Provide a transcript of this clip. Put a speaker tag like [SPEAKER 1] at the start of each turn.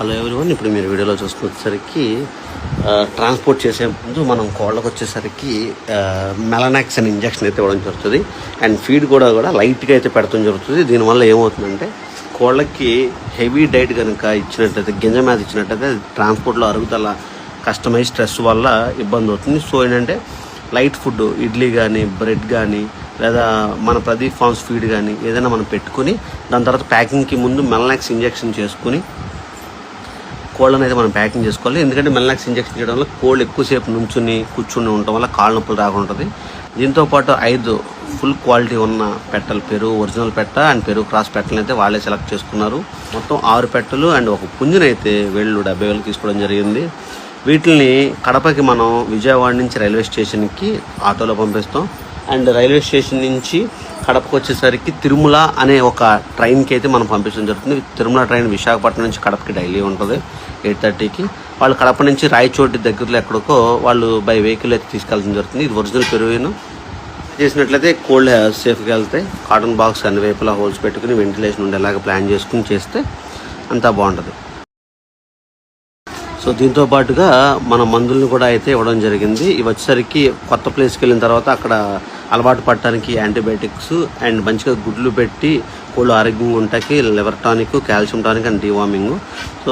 [SPEAKER 1] Hello everyone, ఇప్పుడు మీరు వీడియోలో చూసుకునేసరికి ట్రాన్స్పోర్ట్ చేసే ముందు మనం కోళ్ళకు వచ్చేసరికి మెలనాక్స్ అనే ఇంజక్షన్ అయితే ఇవ్వడం జరుగుతుంది. అండ్ ఫీడ్ కూడా లైట్గా అయితే పెడతాం జరుగుతుంది. దీనివల్ల ఏమవుతుందంటే కోళ్ళకి హెవీ డైట్ కనుక ఇచ్చినట్టయితే, గింజ మీద ఇచ్చినట్టయితే ట్రాన్స్పోర్ట్లో అరుగుదల కష్టమై స్ట్రెస్ వల్ల ఇబ్బంది అవుతుంది. సో ఏంటంటే లైట్ ఫుడ్, ఇడ్లీ కానీ బ్రెడ్ కానీ లేదా మన ప్రదీప్ ఫార్మ్స్ ఫీడ్ కానీ ఏదైనా మనం పెట్టుకుని దాని తర్వాత ప్యాకింగ్కి ముందు మెలనాక్స్ ఇంజెక్షన్ చేసుకుని కోళ్ళని అయితే మనం ప్యాకింగ్ చేసుకోవాలి. ఎందుకంటే మెలనాక్స్ ఇంజెక్షన్ చేయడం వల్ల కోళ్ళు ఎక్కువసేపు కూర్చుని ఉండటం వల్ల కాళ్ళ నొప్పులు రాకుండా ఉంటుంది. దీంతోపాటు 5 ఫుల్ క్వాలిటీ ఉన్న పెట్టలు, పెరుగు ఒరిజినల్ పెట్ట అండ్ పెరుగు క్రాస్ పెట్టలను అయితే వాళ్ళే సెలెక్ట్ చేసుకున్నారు. మొత్తం 6 పెట్టలు అండ్ ఒక పుంజునైతే వీళ్ళు 70,000 తీసుకోవడం జరిగింది. వీటిని కడపకి మనం విజయవాడ నుంచి రైల్వే స్టేషన్కి ఆటోలో పంపిస్తాం. అండ్ రైల్వే స్టేషన్ నుంచి కడపకు వచ్చేసరికి తిరుమల అనే ఒక ట్రైన్కి అయితే మనం పంపించడం జరుగుతుంది. తిరుమల ట్రైన్ విశాఖపట్నం నుంచి కడపకి డైలీ ఉంటుంది 8:30కి. వాళ్ళు కడప నుంచి రాయచోటి దగ్గరలో ఎక్కడికో వాళ్ళు బై వెహికల్ అయితే తీసుకెళ్ళడం జరుగుతుంది. ఇది ఒరిజినల్ పెరుగు చేసినట్లయితే కోల్డ్ సేఫ్గా వెళ్తాయి. కాటన్ బాక్స్ అన్ని వైపులా హోల్స్ పెట్టుకుని వెంటిలేషన్ ఉండేలాగా ప్లాన్ చేసుకుని చేస్తే అంతా బాగుంటుంది. సో దీంతో పాటుగా మన మందులను కూడా అయితే ఇవ్వడం జరిగింది. ఇవి వచ్చేసరికి కొత్త ప్లేస్కి వెళ్ళిన తర్వాత అక్కడ అలవాటు పడటానికి యాంటీబయాటిక్స్ అండ్ మంచిగా గుడ్లు పెట్టి కోళ్ళు ఆరోగ్యంగా ఉంటాకి liver tonic, calcium tonic and deworming. So